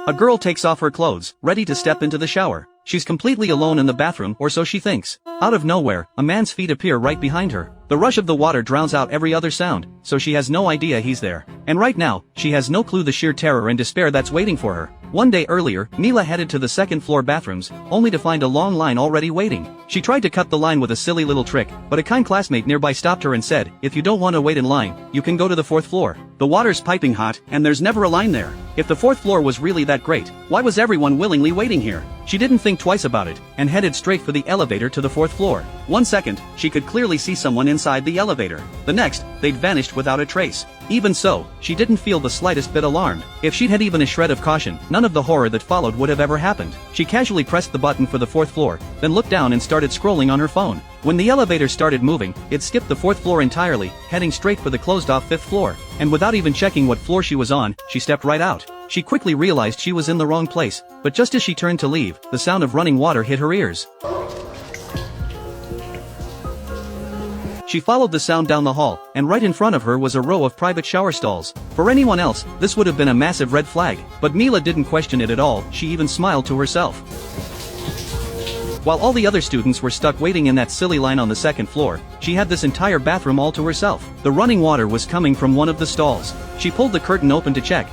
A girl takes off her clothes, ready to step into the shower. She's completely alone in the bathroom, or so she thinks. Out of nowhere, a man's feet appear right behind her. The rush of the water drowns out every other sound, so she has no idea he's there. And right now, she has no clue the sheer terror and despair that's waiting for her. One day earlier, Mila headed to the second-floor bathrooms, only to find a long line already waiting. She tried to cut the line with a silly little trick, but a kind classmate nearby stopped her and said, "If you don't want to wait in line, you can go to the fourth floor. The water's piping hot, and there's never a line there." If the fourth floor was really that great, why was everyone willingly waiting here? She didn't think twice about it, and headed straight for the elevator to the fourth floor. 1 second, she could clearly see someone inside the elevator. The next, they'd vanished without a trace. Even so, she didn't feel the slightest bit alarmed. If she'd had even a shred of caution, none of the horror that followed would have ever happened. She casually pressed the button for the fourth floor, then looked down and started scrolling on her phone. When the elevator started moving, it skipped the fourth floor entirely, heading straight for the closed-off fifth floor. And without even checking what floor she was on, she stepped right out. She quickly realized she was in the wrong place, but just as she turned to leave, the sound of running water hit her ears. She followed the sound down the hall, and right in front of her was a row of private shower stalls. For anyone else, this would have been a massive red flag, but Mila didn't question it at all. She even smiled to herself. While all the other students were stuck waiting in that silly line on the second floor, she had this entire bathroom all to herself. The running water was coming from one of the stalls. She pulled the curtain open to check,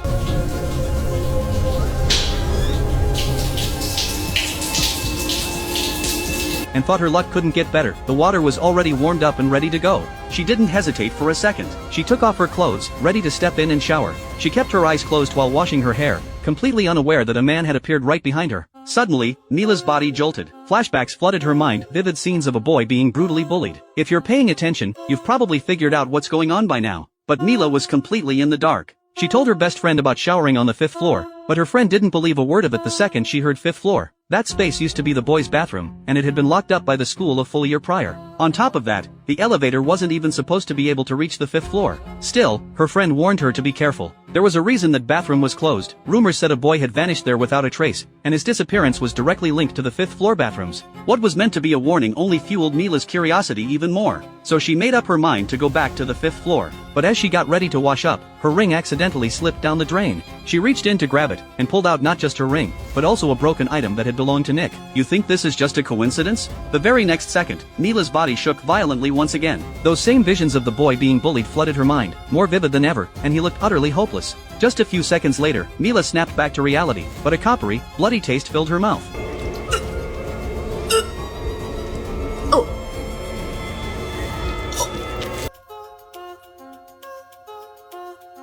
and thought her luck couldn't get better. The water was already warmed up and ready to go. She didn't hesitate for a second. She took off her clothes, ready to step in and shower. She kept her eyes closed while washing her hair, completely unaware that a man had appeared right behind her. Suddenly, Mila's body jolted. Flashbacks flooded her mind, vivid scenes of a boy being brutally bullied. If you're paying attention, you've probably figured out what's going on by now. But Mila was completely in the dark. She told her best friend about showering on the fifth floor, but her friend didn't believe a word of it the second she heard fifth floor. That space used to be the boys' bathroom, and it had been locked up by the school a full year prior. On top of that, the elevator wasn't even supposed to be able to reach the fifth floor. Still, her friend warned her to be careful. There was a reason that bathroom was closed. Rumors said a boy had vanished there without a trace, and his disappearance was directly linked to the fifth floor bathrooms. What was meant to be a warning only fueled Mila's curiosity even more. So she made up her mind to go back to the fifth floor. But as she got ready to wash up, her ring accidentally slipped down the drain. She reached in to grab it, and pulled out not just her ring, but also a broken item that had belonged to Nick. You think this is just a coincidence? The very next second, Mila's body shook violently once again. Those same visions of the boy being bullied flooded her mind, more vivid than ever, and he looked utterly hopeless. Just a few seconds later, Mila snapped back to reality, but a coppery, bloody taste filled her mouth.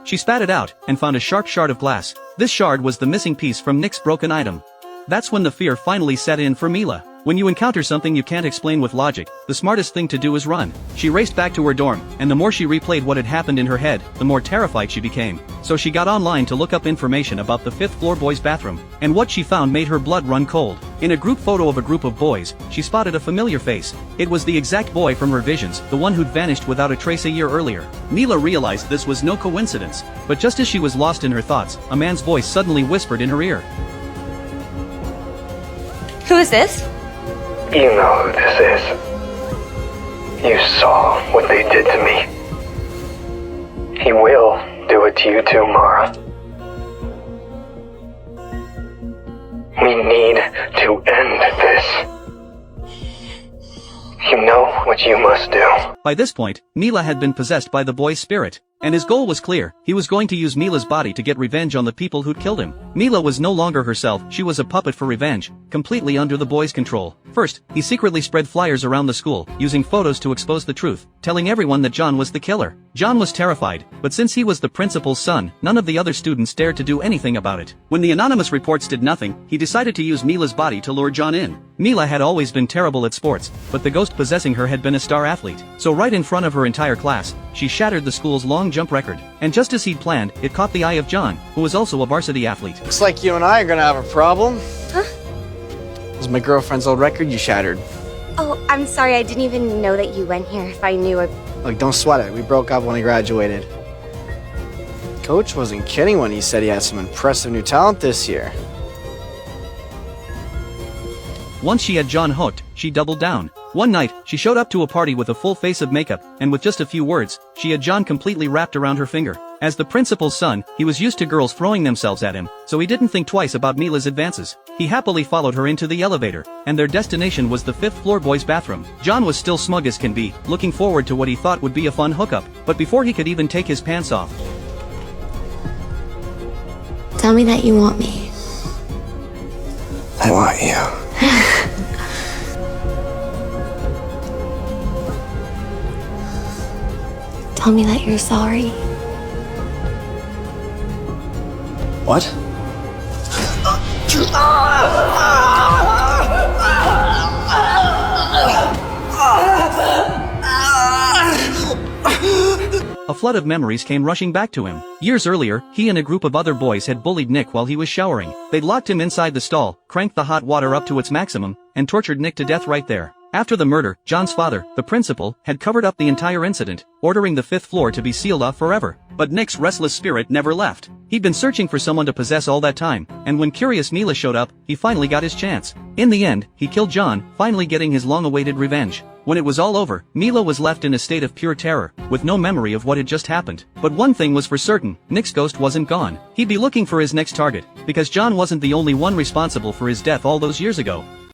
She spat it out, and found a sharp shard of glass. This shard was the missing piece from Nick's broken item. That's when the fear finally set in for Mila. When you encounter something you can't explain with logic, the smartest thing to do is run. She raced back to her dorm, and the more she replayed what had happened in her head, the more terrified she became. So she got online to look up information about the fifth floor boys' bathroom, and what she found made her blood run cold. In a group photo of a group of boys, she spotted a familiar face. It was the exact boy from her visions, the one who'd vanished without a trace a year earlier. Mila realized this was no coincidence, but just as she was lost in her thoughts, a man's voice suddenly whispered in her ear. Who is this? You know who this is. You saw what they did to me. He will do it to you too, Mara. We need to end this. You know what you must do. By this point, Mila had been possessed by the boy's spirit. And his goal was clear. He was going to use Mila's body to get revenge on the people who'd killed him. Mila was no longer herself, she was a puppet for revenge, completely under the boy's control. First, he secretly spread flyers around the school, using photos to expose the truth, telling everyone that John was the killer. John was terrified, but since he was the principal's son, none of the other students dared to do anything about it. When the anonymous reports did nothing, he decided to use Mila's body to lure John in. Mila had always been terrible at sports, but the ghost possessing her had been a star athlete. So right in front of her entire class, she shattered the school's long jump record. And just as he'd planned, it caught the eye of John, who was also a varsity athlete. Looks like you and I are gonna have a problem. Huh? It was my girlfriend's old record you shattered. Oh, I'm sorry, I didn't even know that you went here. If I knew, Look, don't sweat it. We broke up when I graduated. Coach wasn't kidding when he said he had some impressive new talent this year. Once she had John hooked, she doubled down. One night, she showed up to a party with a full face of makeup, and with just a few words, she had John completely wrapped around her finger. As the principal's son, he was used to girls throwing themselves at him, so he didn't think twice about Mila's advances. He happily followed her into the elevator, and their destination was the 5th floor boys' bathroom. John was still smug as can be, looking forward to what he thought would be a fun hookup, but before he could even take his pants off, Tell me that you want me. I want you. Tell me that you're sorry. What? a flood of memories came rushing back to him. Years earlier, he and a group of other boys had bullied Nick while he was showering. They'd locked him inside the stall, cranked the hot water up to its maximum, and tortured Nick to death right there. After the murder, John's father, the principal, had covered up the entire incident, ordering the 5th floor to be sealed off forever. But Nick's restless spirit never left. He'd been searching for someone to possess all that time, and when curious Mila showed up, he finally got his chance. In the end, he killed John, finally getting his long-awaited revenge. When it was all over, Mila was left in a state of pure terror, with no memory of what had just happened. But one thing was for certain, Nick's ghost wasn't gone. He'd be looking for his next target, because John wasn't the only one responsible for his death all those years ago.